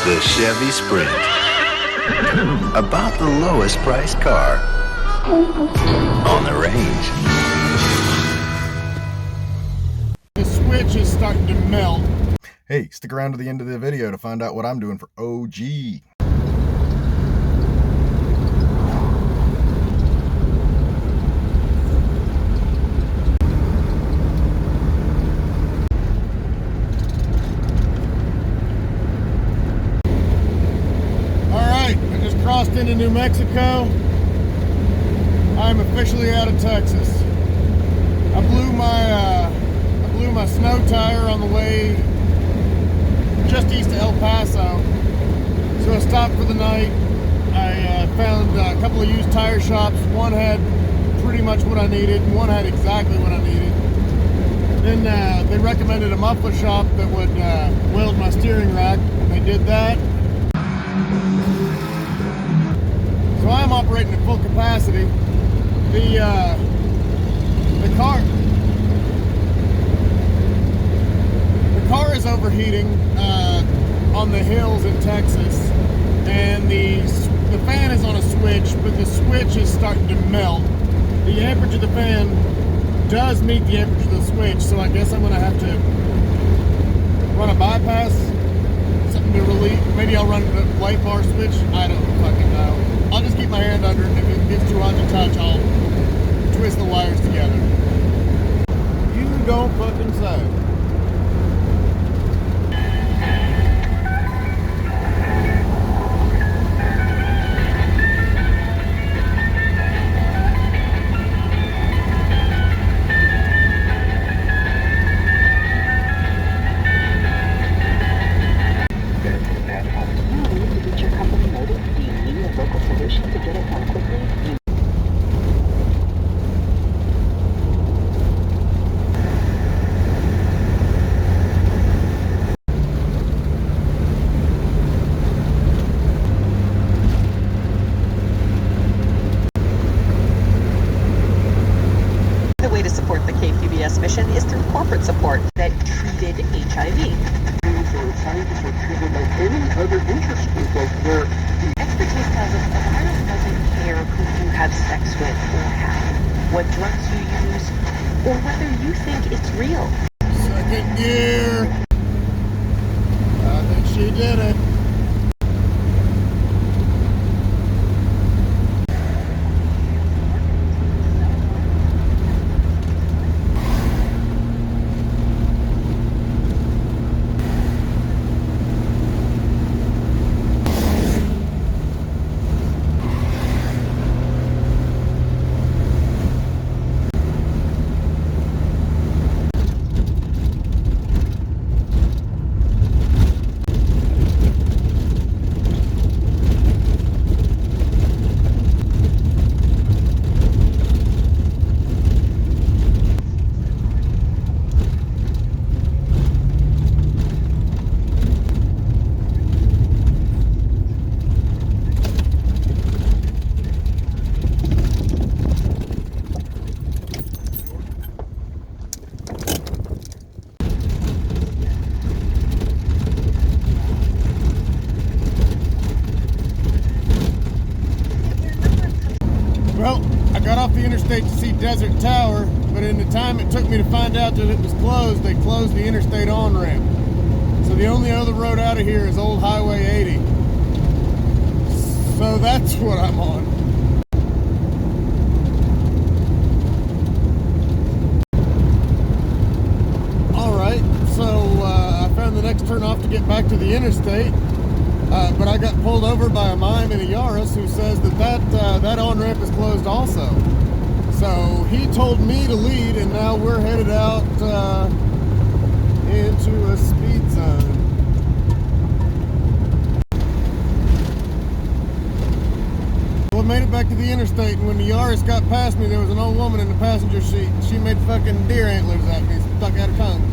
The Chevy Sprint. About the lowest priced car on the range. The switch is starting to melt. Hey, stick around to the end of the video to find out what I'm doing for OG. Crossed into New Mexico. I'm officially out of Texas. I blew my snow tire on the way just east of El Paso, so I stopped for the night. I found a couple of used tire shops. One had pretty much what I needed, and one had exactly what I needed. Then they recommended a muffler shop that would weld my steering rack, and they did that. So I'm operating at full capacity. The car is overheating on the hills in Texas, and the fan is on a switch, but the switch is starting to melt. The amperage of the fan does meet the amperage of the switch, so I guess I'm gonna have to run a bypass, something to relieve. Maybe I'll run the light bar switch. I don't fucking know. I'll just keep my hand under it, and if it gets too hot to touch, I'll twist the wires together. You don't fucking say. Mission is through corporate support that treated HIV. Scientists are treated like any other interest group where the expertise tells us the virus doesn't care who you have sex with or how, what drugs you use, or whether you think it's real. Second gear. I think she did it. Well, I got off the interstate to see Desert Tower, but in the time it took me to find out that it was closed, they closed the interstate on-ramp. So the only other road out of here is Old Highway 80. So that's what I'm on. Alright, so I found the next turn off to get back to the interstate. But I got pulled over by a mime in a Yaris who says that on-ramp is closed also. So he told me to lead, and now we're headed out into a speed zone. Well, I made it back to the interstate, and when the Yaris got past me, there was an old woman in the passenger seat. She made fucking deer antlers at me, stuck out her tongue.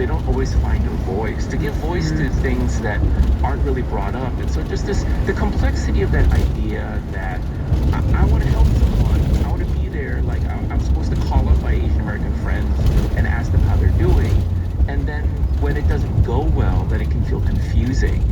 they don't always find a voice to give voice to things that aren't really brought up. And so just the complexity of that idea that I want to help someone, I want to be there, like I'm supposed to call up my Asian American friends and ask them how they're doing, and then when it doesn't go well, that it can feel confusing.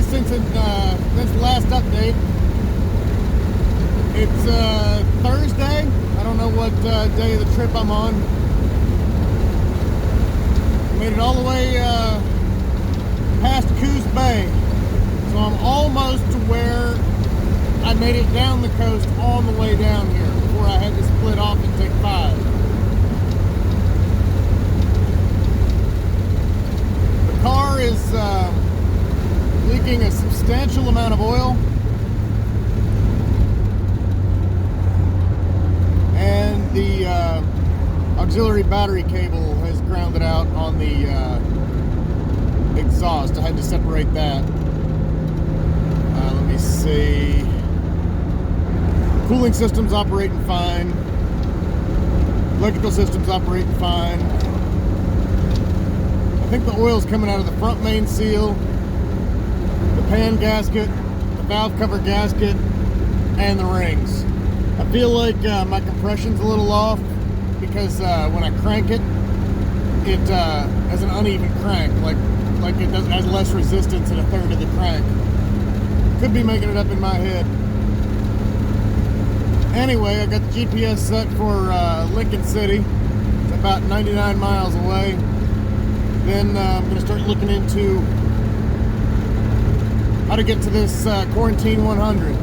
Since the last update. It's Thursday. I don't know what day of the trip I'm on. Made it all the way past Coos Bay. So I'm almost to where I made it down the coast on the way down here before I had to split off and take 5. The car is leaking a substantial amount of oil, and the auxiliary battery cable has grounded out on the exhaust. I had to separate that. Let me see. Cooling system's operating fine. Electrical system's operating fine. I think the oil's coming out of the front main seal, the pan gasket, the valve cover gasket, and the rings. I feel like my compression's a little off because when I crank it, it has an uneven crank, like it has less resistance in a third of the crank. Could be making it up in my head. Anyway, I got the GPS set for Lincoln City. It's about 99 miles away. Then I'm going to start looking into how to get to this Quarantine 100.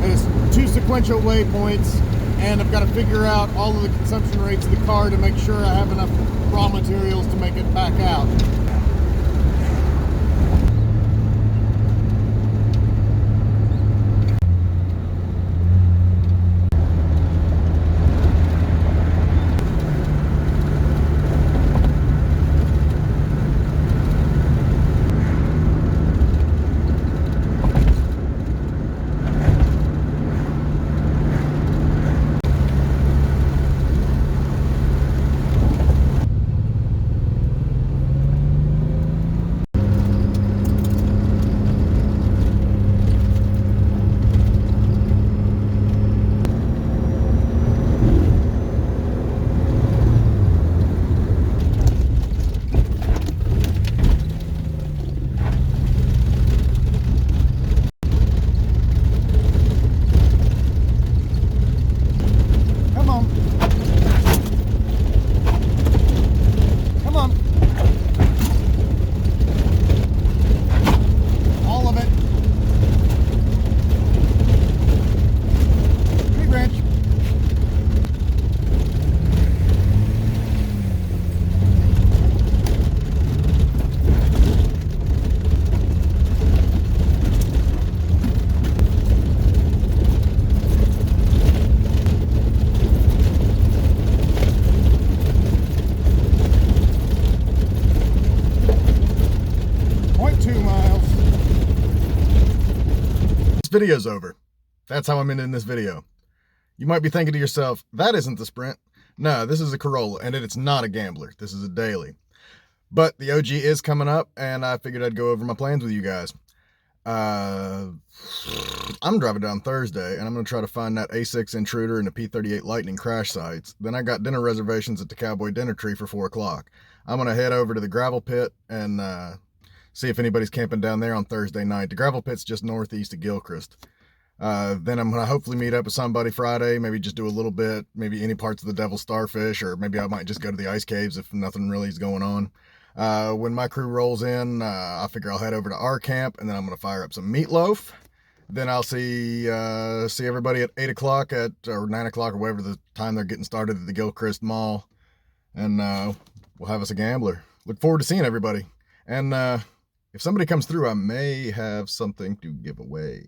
There's 2 sequential waypoints, and I've got to figure out all of the consumption rates of the car to make sure I have enough raw materials to make it back out. video's over. That's how I'm ending this video. You might be thinking to yourself, that isn't the Sprint. No, this is a Corolla, and it's not a Gambler. This is a daily. But the OG is coming up, and I figured I'd go over my plans with you guys. I'm driving down Thursday, and I'm going to try to find that A6 Intruder and the P38 Lightning crash sites. Then I got dinner reservations at the Cowboy Dinner Tree for 4 o'clock. I'm going to head over to the gravel pit and see if anybody's camping down there on Thursday night. The gravel pit's just northeast of Gilchrist. Then I'm going to hopefully meet up with somebody Friday, maybe just do a little bit, maybe any parts of the Devil's Starfish, or maybe I might just go to the ice caves if nothing really is going on. When my crew rolls in, I figure I'll head over to our camp, and then I'm going to fire up some meatloaf. Then I'll see everybody at 8 o'clock or 9 o'clock or whatever the time they're getting started at the Gilchrist Mall. And we'll have us a gambler. Look forward to seeing everybody. And if somebody comes through, I may have something to give away.